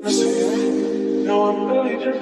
No, I'm really just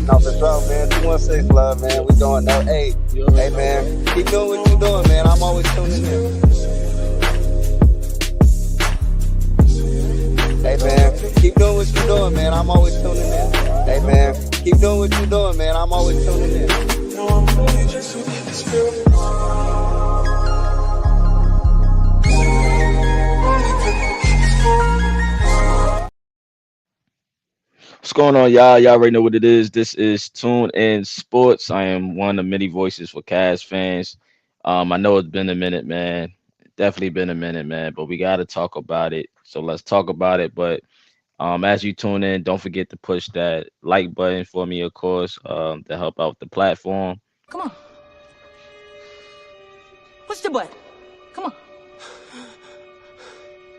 No, for sure, man. 216 love, man. We doing that. Hey, man. Keep doing what you're doing, man. I'm always tuning in. Hey, man. Keep doing what you're doing, man. I'm always tuning in. Hey, man. Keep doing what you're doing, man. I'm always tuning in. No, I'm really just What's going on, y'all? Y'all already know what it is. This is Tunensports. I am one of many voices for Cavs fans. I know it's been a minute, man. Definitely been a minute, man. But we got to talk about it. So let's talk about it. But as you tune in, don't forget to push that like button for me, of course, to help out the platform. Come on. Push the button. Come on.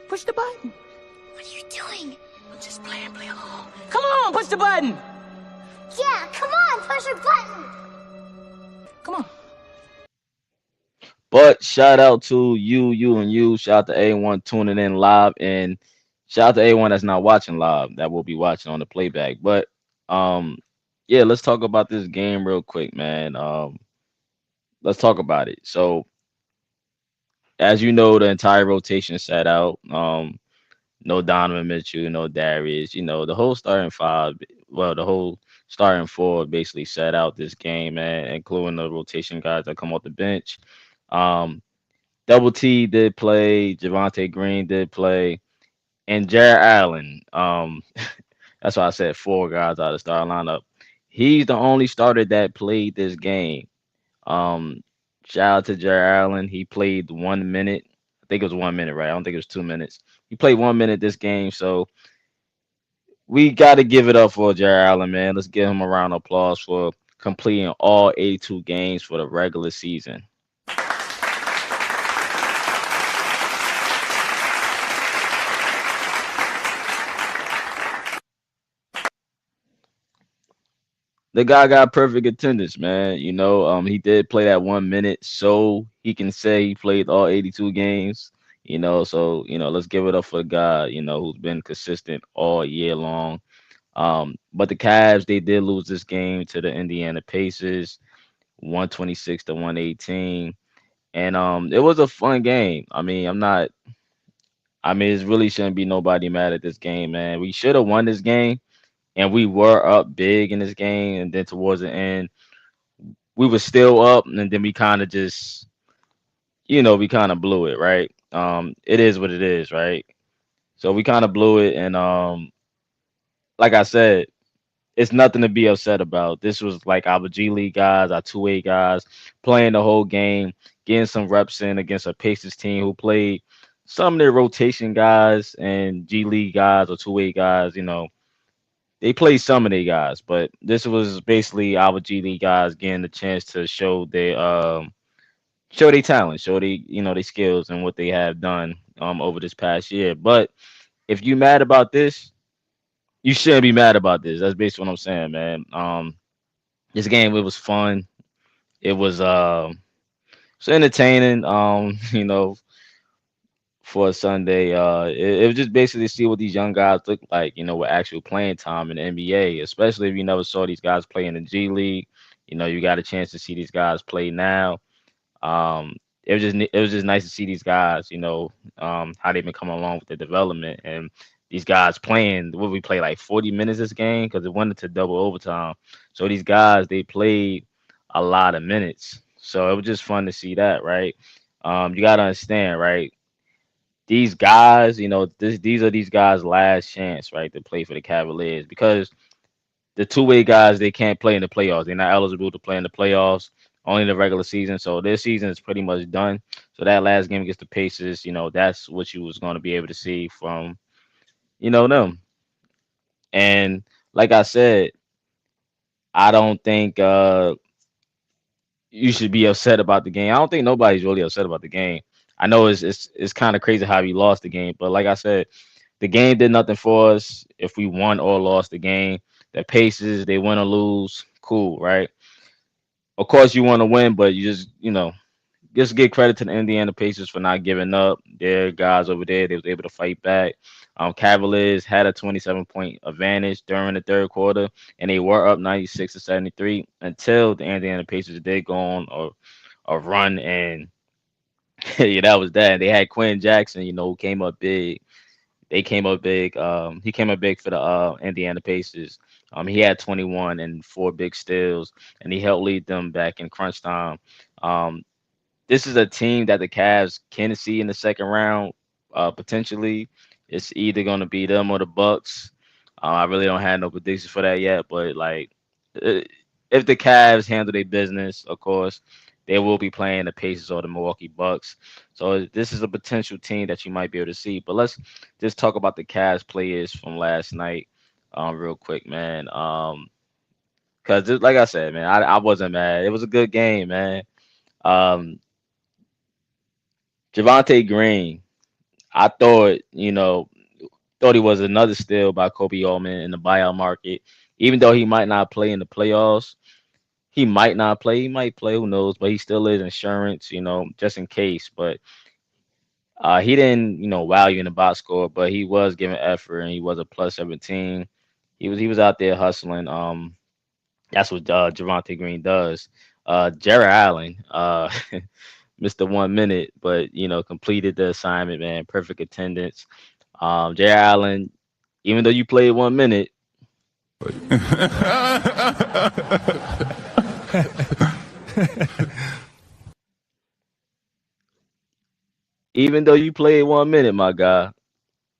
Push the button. What are you doing? I'm just playing, play along. Come on, push the button. Yeah, come on, push your button. Come on. But shout out to you, and you. Shout out to everyone tuning in live, and shout out to everyone that's not watching live that will be watching on the playback. But yeah, let's talk about this game real quick, man. Let's talk about it. So, as you know, the entire rotation sat out. No Donovan Mitchell, no Darius. The whole starting five. Well, the whole starting four basically sat out this game, man, including the rotation guys that come off the bench. Um, Double T did play, Javonte Green did play, and Jared Allen. That's why I said four guys out of the starting lineup. He's the only starter that played this game. Um, Shout out to Jared Allen. He played 1 minute. I think it was 1 minute, right? I don't think it was 2 minutes. He played 1 minute this game, so we got to give it up for Jared Allen, man. Let's give him a round of applause for completing all 82 games for the regular season. The guy got perfect attendance, man. He did play that 1 minute, so he can say he played all 82 games. So let's give it up for the guy, who's been consistent all year long. But the Cavs, they did lose this game to the Indiana Pacers, 126 to 118. And it was a fun game. It really shouldn't be nobody mad at this game, man. We should have won this game, and we were up big in this game, and then towards the end we were still up, and then we kind of just we kind of blew it, right? It is what it is, right? So we kind of blew it, and like I said, it's nothing to be upset about. This was like our G League guys, our 2A guys playing the whole game, getting some reps in against a Pacers team who played some of their rotation guys and G League guys or 2A guys, they played some of their guys, but this was basically our G League guys getting the chance to show their talent, show their skills and what they have done over this past year. But if you mad about this, you shouldn't be mad about this. That's basically what I'm saying, man. This game, it was fun. It was entertaining. For a Sunday. It was just basically to see what these young guys look like, with actual playing time in the NBA, especially if you never saw these guys play in the G League. You got a chance to see these guys play now. It was just nice to see these guys, how they've been coming along with the development and these guys playing. What we play like 40 minutes this game because it went into double overtime. So these guys they played a lot of minutes. So it was just fun to see that, right? You gotta understand, right? These guys, these are these guys' last chance, right, to play for the Cavaliers because the two-way guys they can't play in the playoffs. They're not eligible to play in the playoffs, only in the regular season. So their season is pretty much done. So that last game against the Pacers, that's what you was going to be able to see from them. And like I said, I don't think you should be upset about the game. I don't think nobody's really upset about the game. I know it's kind of crazy how we lost the game, but like I said, the game did nothing for us. If we won or lost the game, the Pacers they win or lose, cool, right? Of course, you want to win, but you just give credit to the Indiana Pacers for not giving up. Their guys over there, they was able to fight back. Cavaliers had a 27-point advantage during the third quarter, and they were up 96-73 until the Indiana Pacers did go on a run, and yeah, that was that. They had Quinn Jackson, who came up big. They came up big. He came up big for the Indiana Pacers. He had 21 and four big steals, and he helped lead them back in crunch time. Um, this is a team that the Cavs can see in the second round. Potentially, it's either going to be them or the Bucks. I really don't have no predictions for that yet, but like, uh, if the Cavs handle their business, of course, they will be playing the Pacers or the Milwaukee Bucks. So this is a potential team that you might be able to see. But let's just talk about the Cavs players from last night, real quick, man. Because like I said, man, I wasn't mad. It was a good game, man. Um, Javante Green, I thought he was another steal by Kobe Allman in the buyout market. Even though he might not play in the playoffs, he might not play. He might play, who knows? But he still is insurance, just in case. But he didn't, wow you in the box score, but he was giving effort and he was a plus 17. He was out there hustling. That's what Javante Green does. Jared Allen, missed the 1 minute, but completed the assignment, man. Perfect attendance. Jared Allen, even though you played 1 minute, even though you played 1 minute, my guy,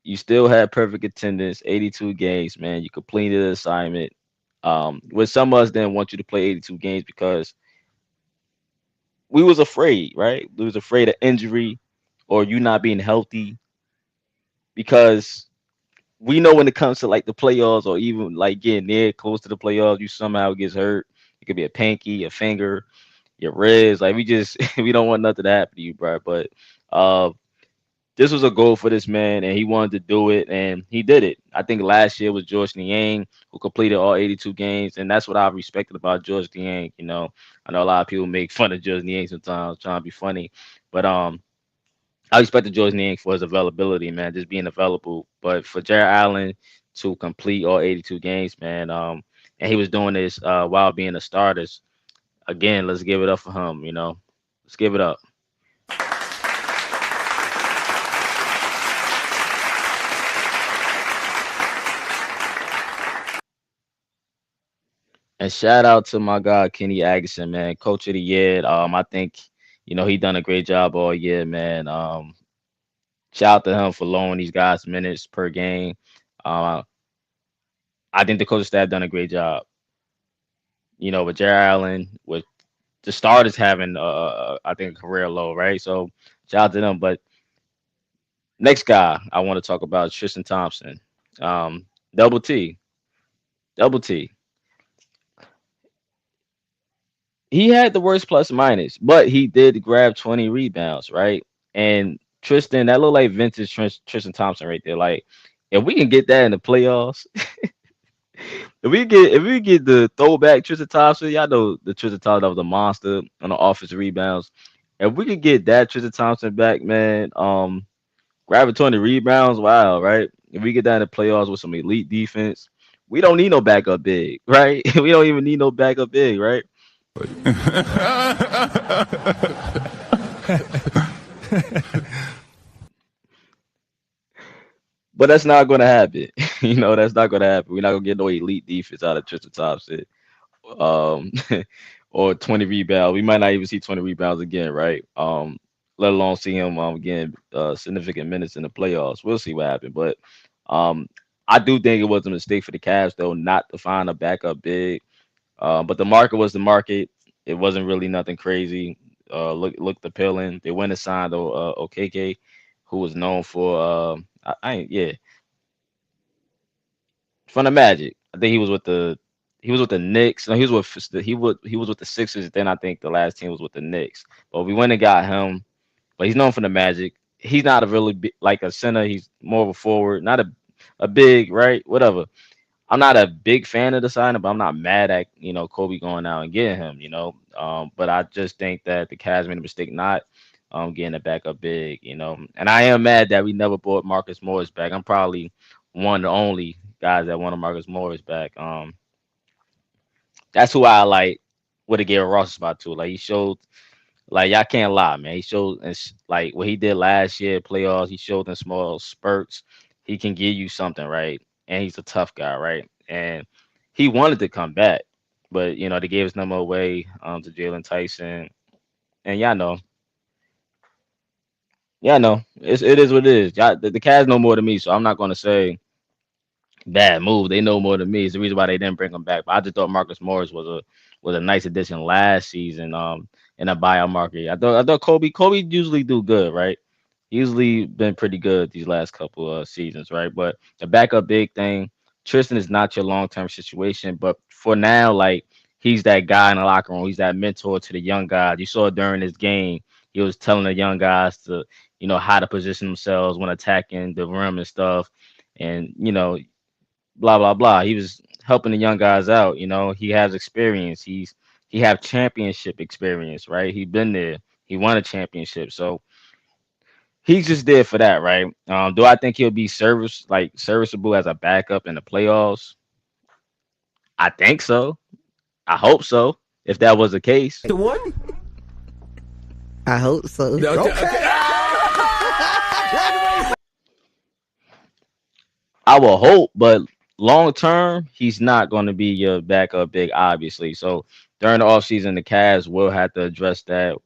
you still had perfect attendance, 82 games, man. You completed the assignment. With some of us didn't want you to play 82 games because we was afraid, right? We was afraid of injury or you not being healthy because we know when it comes to like the playoffs or even like getting near close to the playoffs, you somehow gets hurt. It could be a pinky, a finger, your ribs. Like we just we don't want nothing to happen to you, bro. But uh this was a goal for this man, and he wanted to do it, and he did it. I think last year was George Niang who completed all 82 games, and that's what I respected about George Niang. I know a lot of people make fun of George Niang sometimes, trying to be funny, but I respected George Niang for his availability, man, just being available. But for Jared Allen to complete all 82 games, man, and he was doing this while being a starter. Again, let's give it up for him. Let's give it up. And shout out to my guy Kenny Atkinson, man, coach of the year. I think he done a great job all year, man. Shout out to him for lowering these guys minutes per game. Uh, I think the coaching staff done a great job. With Jared Allen, with the starters having I think a career low, right? So shout out to them. But next guy I want to talk about is Tristan Thompson. Um, double T, double T. He had the worst plus minus, but he did grab 20 rebounds, right? And Tristan, that looked like vintage Tristan Thompson right there. Like, if we can get that in the playoffs, if we get the throwback Tristan Thompson, y'all know the Tristan Thompson that was a monster on the offensive rebounds. If we could get that Tristan Thompson back, man, grabbing 20 rebounds, wow, right? If we get that in the playoffs with some elite defense, we don't need no backup big, right? We don't even need no backup big, right? But that's not gonna happen. That's not gonna happen. We're not gonna get no elite defense out of Tristan Thompson. Um, or 20 rebounds. We might not even see 20 rebounds again, right? Let alone see him getting significant minutes in the playoffs. We'll see what happens. But um, I do think it was a mistake for the Cavs though not to find a backup big. But the market was the market. It wasn't really nothing crazy. Looked appealing. They went and signed OKK, who was known for yeah, from the Magic. I think he was with the Knicks. No, he was with the Sixers. Then I think the last team was with the Knicks. But we went and got him. But he's known for the Magic. He's not a really like a center. He's more of a forward, not a big, right? Whatever. I'm not a big fan of the signing, but I'm not mad at Kobe going out and getting him. But I just think that the Cavs made a mistake not getting a backup big. And I am mad that we never brought Marcus Morris back. I'm probably one of the only guys that wanted Marcus Morris back. That's who I like would have gave a roster spot to. Like he showed, like y'all can't lie, man. He showed like what he did last year playoffs. He showed in small spurts. He can give you something, right? And he's a tough guy, right? And he wanted to come back, but they gave his number away to Jaylon Tyson. And y'all know, it is what it is. Y'all, the Cavs know more than me, so I'm not gonna say bad move. They know more than me. It's the reason why they didn't bring him back. But I just thought Marcus Morris was a nice addition last season. In a buyout market. I thought Kobe usually do good, right? Usually been pretty good these last couple of seasons, right? But the backup big thing, Tristan is not your long term situation, but for now, like he's that guy in the locker room. He's that mentor to the young guys. You saw during this game, he was telling the young guys to, how to position themselves when attacking the rim and stuff. And blah blah blah. He was helping the young guys out. He has experience. He have championship experience, right? He been there. He won a championship, so he's just there for that, right? Do I think he'll be serviceable as a backup in the playoffs? I think so. I hope so. If that was the case, The one? I hope so. I will hope, but long term, he's not going to be your backup big, obviously. So during the offseason, the Cavs will have to address that,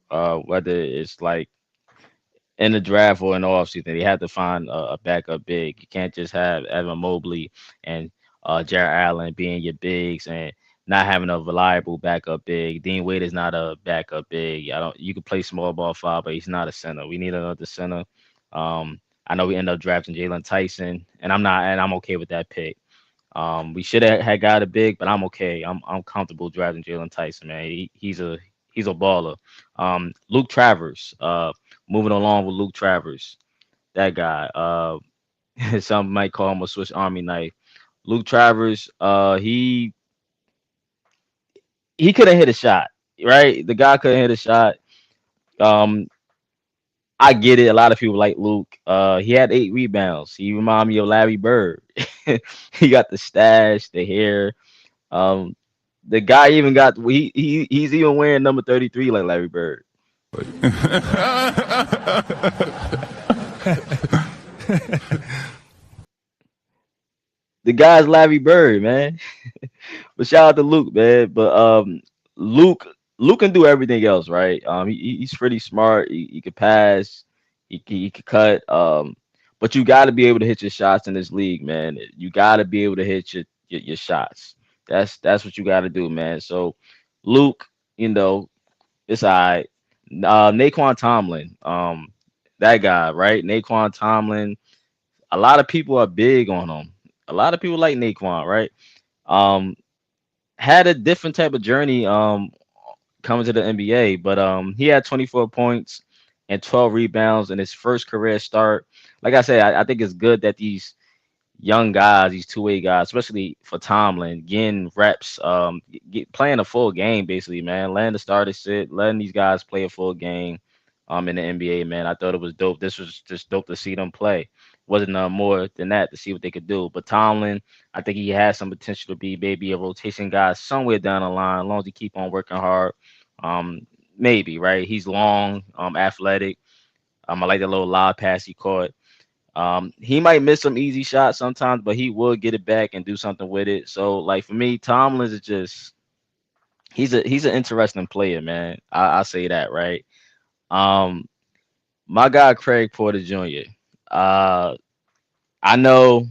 whether it's like in the draft or in the offseason. They have to find a backup big. You can't just have Evan Mobley and Jarrett Allen being your bigs and not having a reliable backup big. Dean Wade is not a backup big. I don't. You can play small ball five, but he's not a center. We need another center. I know we end up drafting Jaylon Tyson, and I'm okay with that pick. We should have had got a big, but I'm okay. I'm comfortable drafting Jaylon Tyson, man. He's a baller. Luke Travers. Moving along with Luke Travers, that guy. Some might call him a Swiss Army knife. Luke Travers. He couldn't hit a shot, right? The guy couldn't hit a shot. Um, I get it. A lot of people like Luke. He had 8 rebounds. He remind me of Larry Bird. He got the stash, the hair. Um, the guy even got he's even wearing number 33 like Larry Bird. The guy's Larry Bird, man. But shout out to Luke, man. But Luke can do everything else, right? He's pretty smart. He could pass. He could cut. But you got to be able to hit your shots in this league, man. You got to be able to hit your shots. That's what you got to do, man. So Luke, it's all right. Naquan Tomlin, that guy, right? Naquan Tomlin. A lot of people are big on him. A lot of people like Naquan, right? Um, had a different type of journey coming to the NBA, but he had 24 points and 12 rebounds in his first career start. Like I said, I think it's good that these young guys, these two-way guys, especially for Tomlin, getting reps, playing a full game basically, man. Letting the starters sit, letting these guys play a full game in the NBA, man. I thought it was dope. This was just dope to see them play. wasn't more than that to see what they could do. But Tomlin, I think he has some potential to be maybe a rotation guy somewhere down the line, as long as he keep on working hard. Um, maybe right. He's long, athletic. I like the little lob pass he caught. He might miss some easy shots sometimes, but he will get it back and do something with it. So like for me, Tomlin is just he's an interesting player, man. I say that right. Um, my guy Craig Porter Jr. Uh, I know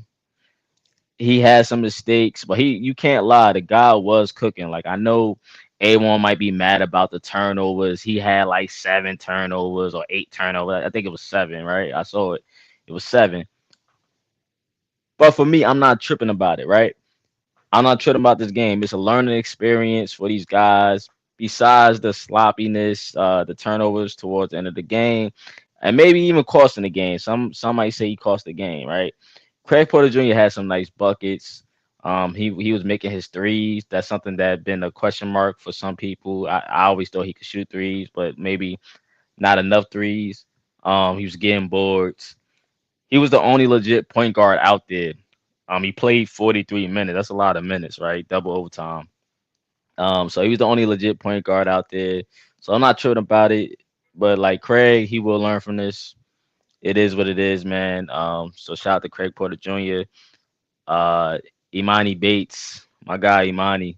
he had some mistakes, but he you can't lie, the guy was cooking. Like I know A1 might be mad about the turnovers. He had like 7 turnovers or 8 turnovers. I think it was 7, right? I saw it. It was 7. But for me, I'm not tripping about it, right? I'm not tripping about this game. It's a learning experience for these guys. Besides the sloppiness, the turnovers towards the end of the game, and maybe even costing the game. Some might say he cost the game, right? Craig Porter Jr. had some nice buckets. He was making his threes. That's something that had been a question mark for some people. I always thought he could shoot threes, but maybe not enough threes. He was getting boards. He was the only legit point guard out there. He played 43 minutes. That's a lot of minutes, right? Double overtime. So he was the only legit point guard out there. So I'm not tripping about it. But like Craig, he will learn from this. It is what it is, man. So shout out to Craig Porter Jr. Uh, Emoni Bates, my guy Imani.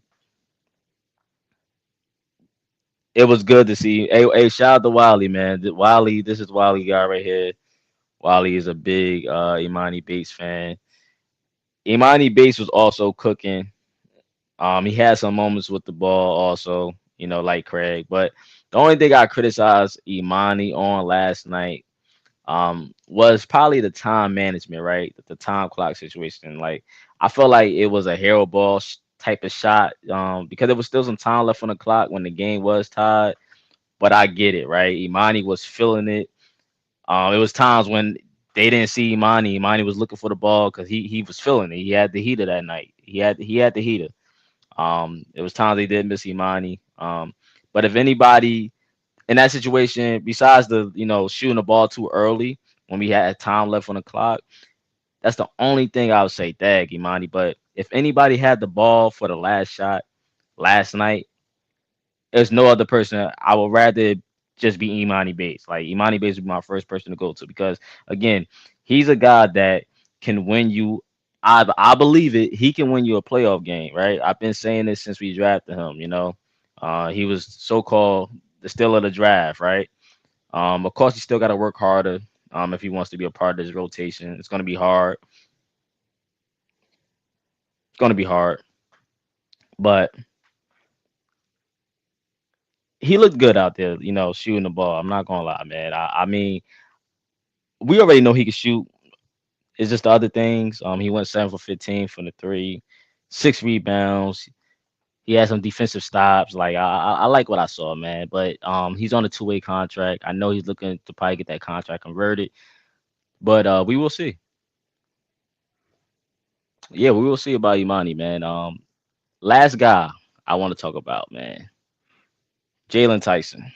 It was good to see. Hey, shout out to Wiley, man. Wiley, this is Wiley guy right here. Wiley is a big Imani Bates fan. Imani Bates was also cooking. He had some moments with the ball also, like Craig. But the only thing I criticized Imani on last night was probably the time management, right? The time clock situation. Like I felt like it was a hero ball type of shot because there was still some time left on the clock when the game was tied. But I get it, right? Imani was feeling it. It was times when they didn't see Imani. Imani was looking for the ball because he was feeling it. He had the heater that night. He had the heater. It was times they did miss Imani. But if anybody in that situation, besides the shooting the ball too early when we had time left on the clock, that's the only thing I would say, dag Imani. But if anybody had the ball for the last shot last night, there's no other person. I would rather just be Imani Bates. Like Imani Bates would be my first person to go to because again, he's a guy that can win you. I believe it. He can win you a playoff game, right? I've been saying this since we drafted him. He was so-called the steal of the draft, right? Of course, he still got to work harder. If he wants to be a part of this rotation, it's going to be hard. It's going to be hard, but he looked good out there. Shooting the ball. I'm not gonna lie, man. I mean, we already know he can shoot. It's just the other things. He went 7 for 15 from the three, 6 rebounds. He had some defensive stops. Like I like what I saw, man. But he's on a 2-way contract. I know he's looking to probably get that contract converted. But we will see. Yeah, we will see about Imani, man. Last guy I want to talk about, man. Jaylon Tyson.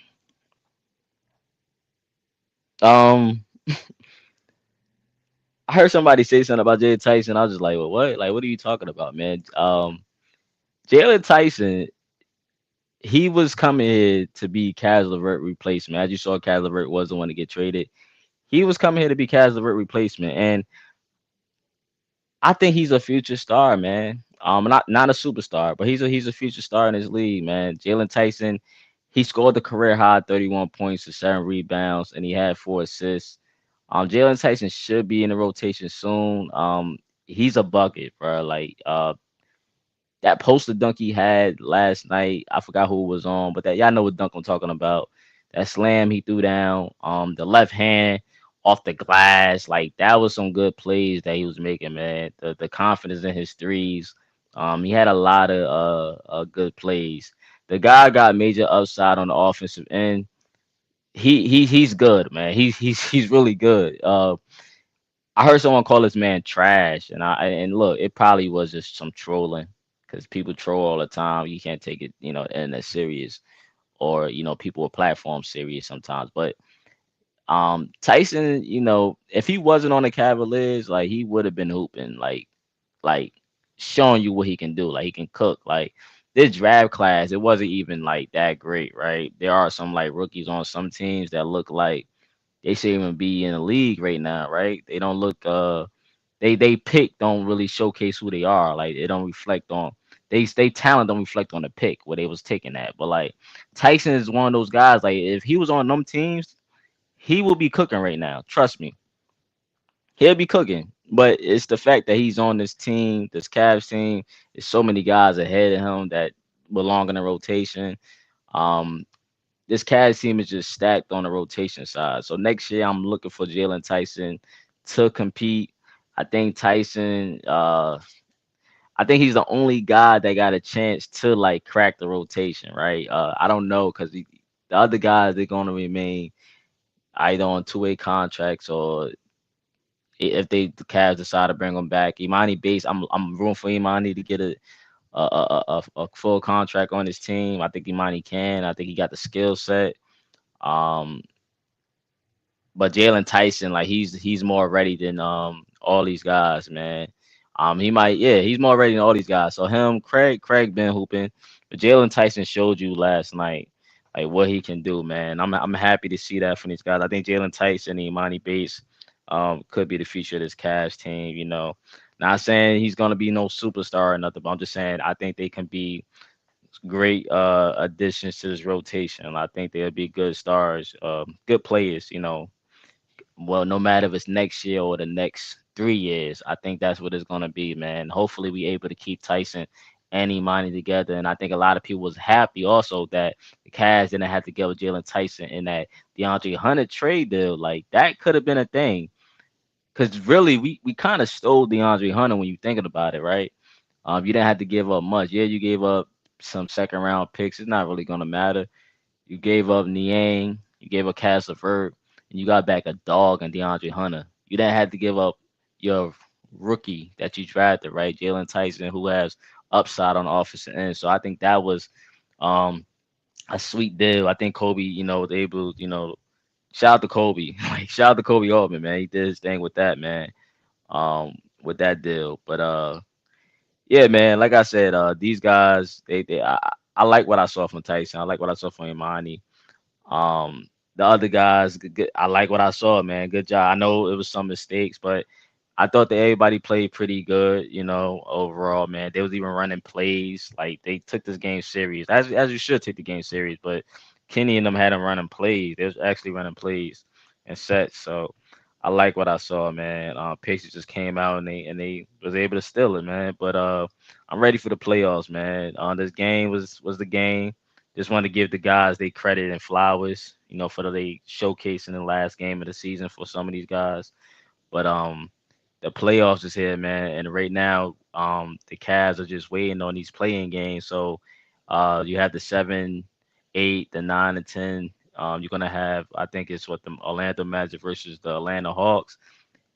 Um, I heard somebody say something about Jaylon Tyson. I was just like, well, what? Like, what are you talking about, man? Jaylon Tyson, he was coming here to be Kaz LeVert replacement. As you saw, Kaz LeVert was the one to get traded. He was coming here to be Kaz LeVert replacement, and I think he's a future star, man. Not a superstar, but he's a future star in his league, man. Jaylon Tyson, he scored the career high 31 points to 7 rebounds, and he had 4 assists. Jaylon Tyson should be in the rotation soon. He's a bucket, bro. Like that poster dunk he had last night, I forgot who it was on, but that y'all know what dunk I'm talking about. That slam he threw down, the left hand off the glass, like that was some good plays that he was making, man. The confidence in his threes. He had a lot of good plays. The guy got major upside on the offensive end. He's good, man. He's really good. I heard someone call this man trash, and look, it probably was just some trolling because people troll all the time. You can't take it, and that serious, or people with platform serious sometimes. But Tyson, if he wasn't on the Cavaliers, like he would have been hooping, like showing you what he can do. Like he can cook. Like this draft class, it wasn't even like that great, right? There are some like rookies on some teams that look like they should even be in the league right now, right? They don't look they pick don't really showcase who they are. Like it don't reflect on they talent don't reflect on the pick where they was taking that. But like Tyson is one of those guys, like if he was on them teams, he will be cooking right now. Trust me. He'll be cooking. But it's the fact that he's on this team, this Cavs team. There's so many guys ahead of him that belong in the rotation. Um, this Cavs team is just stacked on the rotation side. So next year, I'm looking for Jaylon Tyson to compete. I think Tyson, I think he's the only guy that got a chance to like crack the rotation, right? I don't know because the other guys they're going to remain either on two-way contracts or if the Cavs decide to bring him back. Emoni Bates, I'm rooting for Imani to get a full contract on his team. I think Imani can. I think he got the skill set. Um, but Jaylon Tyson, like he's more ready than all these guys, man. He might, yeah, he's more ready than all these guys. So him, Craig been hooping, but Jaylon Tyson showed you last night like what he can do, man. I'm happy to see that from these guys. I think Jaylon Tyson and Imani Bates could be the future of this Cavs team. Not saying he's gonna be no superstar or nothing, but I'm just saying I think they can be great additions to this rotation. I think they'll be good stars, good players. Well, no matter if it's next year or the next 3 years, I think that's what it's gonna be, man. Hopefully, we able to keep Tyson and Imani together, and I think a lot of people was happy also that the Cavs didn't have to give Jaylon Tyson in that DeAndre Hunter trade deal. Like that could have been a thing, because really we kind of stole DeAndre Hunter when you thinking about it, right? You didn't have to give up much. Yeah, you gave up some second round picks. It's not really gonna matter. You gave up Niang, you gave up Castleford, and you got back a dog and DeAndre Hunter. You didn't have to give up your rookie that you drafted, right? Jaylon Tyson, who has upside on the offensive end. So I think that was um a sweet deal. I think Kobe, was able, shout out to Kobe. Like shout out to Kobe Altman, man. He did his thing with that, man. With that deal. But yeah, man, like I said, these guys, I like what I saw from Tyson. I like what I saw from Imani. The other guys, I like what I saw, man. Good job. I know it was some mistakes, but I thought that everybody played pretty good, overall, man. They was even running plays. Like they took this game serious, as you should take the game serious. But Kenny and them had them running plays. They was actually running plays and sets. So I like what I saw, man. Pacers just came out and they was able to steal it, man. But I'm ready for the playoffs, man. This game was the game. Just want to give the guys they credit and flowers, for they showcasing the last game of the season for some of these guys. But the playoffs is here, man, and right now the Cavs are just waiting on these playing games. So you have the 7, 8, the 9 and 10. You're gonna have, I think it's what, the Orlando Magic versus the Atlanta Hawks,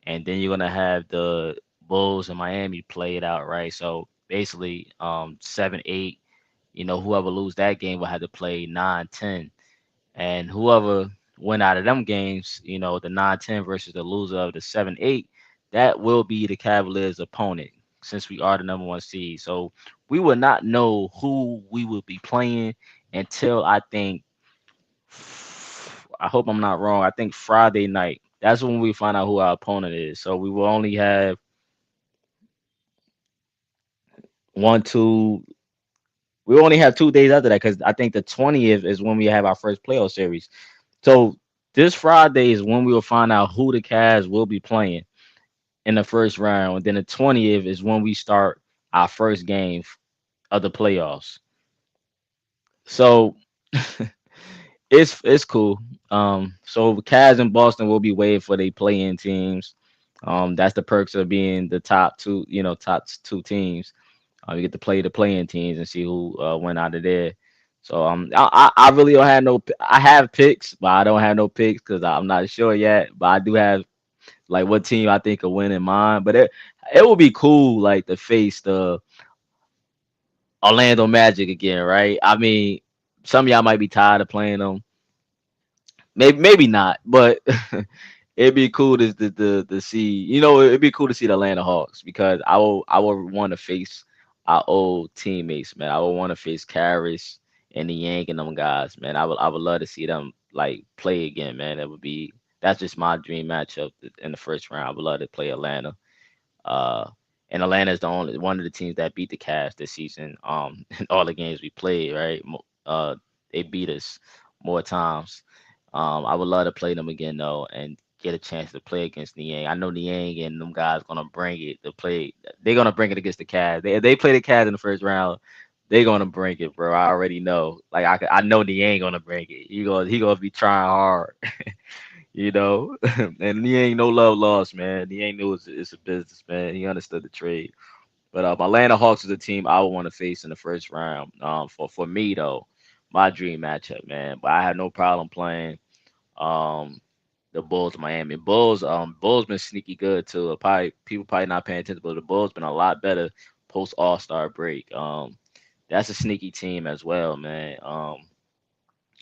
and then you're gonna have the Bulls and Miami play it out, right? So basically 7, 8. Whoever lose that game will have to play 9, 10. And whoever win out of them games, the 9-10 versus the loser of the 7-8, that will be the Cavaliers' opponent since we are the number one seed. So we will not know who we will be playing until I hope I'm not wrong. I think Friday night. That's when we find out who our opponent is. So we will only have one, two. We only have 2 days after that because I think the 20th is when we have our first playoff series. So this Friday is when we will find out who the Cavs will be playing in the first round. And then the 20th is when we start our first game of the playoffs. So it's cool. So Cavs and Boston will be waiting for their play-in teams. That's the perks of being the top two, top two teams. You get to play the play-in teams and see who went out of there. So I really don't have no. I have picks, but I don't have no picks because I'm not sure yet. But I do have like what team I think will win in mind. But it would be cool like to face the Orlando Magic again, right? I mean, some of y'all might be tired of playing them, maybe not, but it'd be cool to see. You know, it'd be cool to see the Atlanta Hawks because I would want to face our old teammates, man. I would want to face Karras and the Yank and them guys, man. I would love to see them like play again, man. That's just my dream matchup in the first round. I would love to play Atlanta. Uh, and Atlanta is the only one of the teams that beat the Cavs this season. In all the games we played, right? They beat us more times. I would love to play them again though, and get a chance to play against Niang. I know Niang and them guys gonna bring it to play. They're gonna bring it against the Cavs. If they play the Cavs in the first round, they're gonna bring it, bro. I already know. Like I know Niang gonna bring it. He gonna be trying hard. You know, and he ain't no love lost, man. He ain't knew it's a business, man. He understood the trade. But Atlanta Hawks is a team I would want to face in the first round. For me though, my dream matchup, man. But I have no problem playing the Bulls, Miami Bulls. Bulls been sneaky good too. Probably people probably not paying attention, but the Bulls been a lot better post All-Star break. That's a sneaky team as well, man.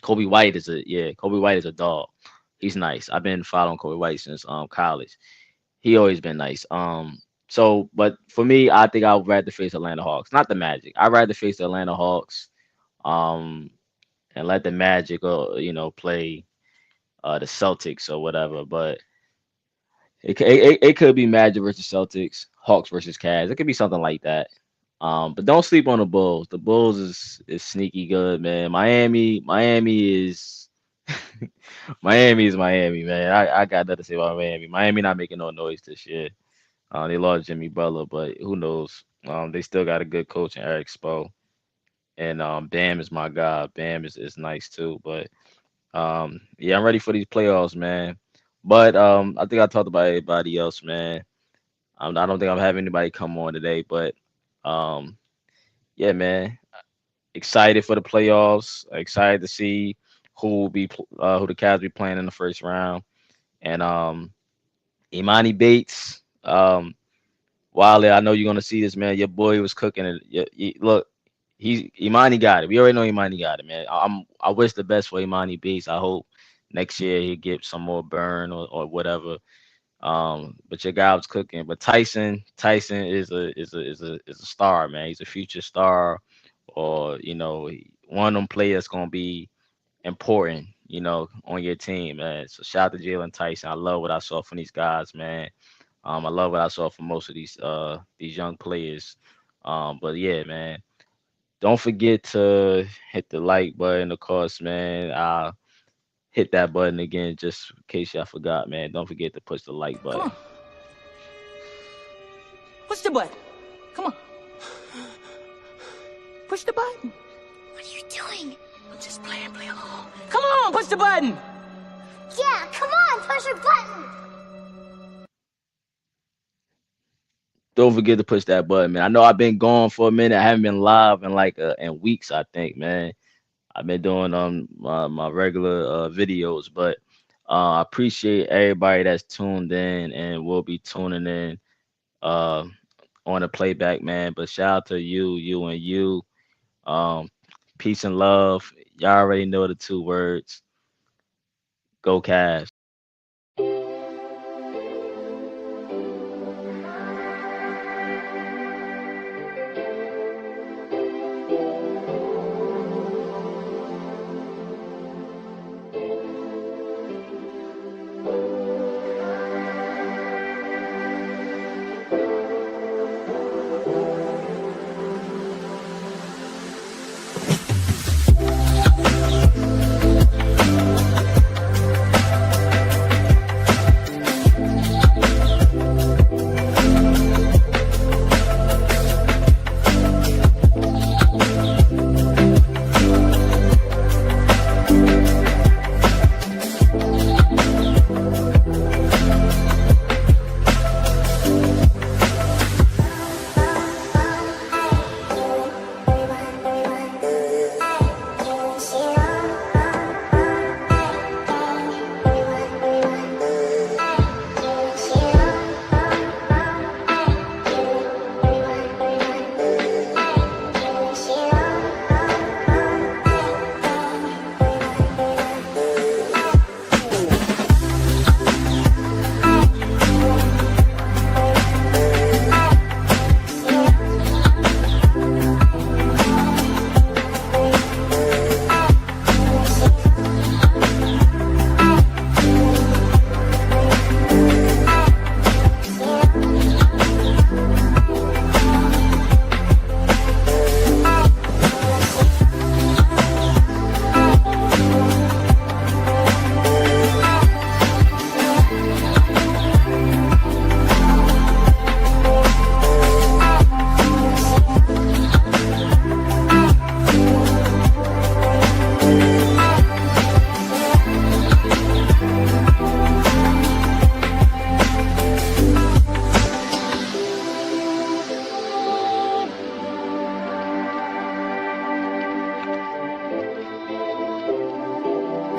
Kobe White is a dog. He's nice. I've been following Kobe White since college. He always been nice. But for me, I think I would rather face Atlanta Hawks, not the Magic. I'd rather face the Atlanta Hawks, um, and let the Magic, play the Celtics or whatever. But it could be Magic versus Celtics, Hawks versus Cavs. It could be something like that. But don't sleep on the Bulls. The Bulls is sneaky good, man. Miami is Miami is Miami, man. I got nothing to say about Miami. Miami not making no noise this year. They lost Jimmy Butler, but who knows? They still got a good coach in Eric Spo. And Bam is my guy. Bam is nice too. But yeah, I'm ready for these playoffs, man. But I think I talked about everybody else, man. I don't think I'm having anybody come on today, but um, yeah, man. Excited for the playoffs. Excited to see who the Cavs be playing in the first round. And Emoni Bates, Wiley, I know you're gonna see this, man. Your boy was cooking it. Look, Imani got it. We already know Imani got it, man. I wish the best for Imani Bates. I hope next year he get some more burn or whatever. But your guy was cooking. But Tyson is a star, man. He's a future star, or one of them players gonna be important, on your team, man. So shout out to Jaylon Tyson. I love what I saw from these guys, man. I love what I saw from most of these young players. But yeah, man. Don't forget to hit the like button, of course, man. I'll hit that button again just in case y'all forgot, man. Don't forget to push the like button. Come on. Push the button. Come on. Push the button. What are you doing? I'm just playing, play along. Come on, push the button. Yeah, come on, push your button. Don't forget to push that button, man. I know I've been gone for a minute. I haven't been live in in weeks, I think, man. I've been doing my regular videos, but I appreciate everybody that's tuned in and will be tuning in on the playback, man. But shout out to you and you. Peace and love. Y'all already know the 2 words. Go Cavs.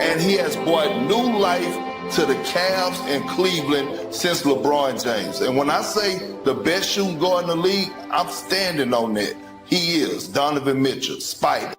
and he has brought new life to the Cavs and Cleveland since LeBron James. And when I say the best shooting guard in the league, I'm standing on that. He is Donovan Mitchell, Spider.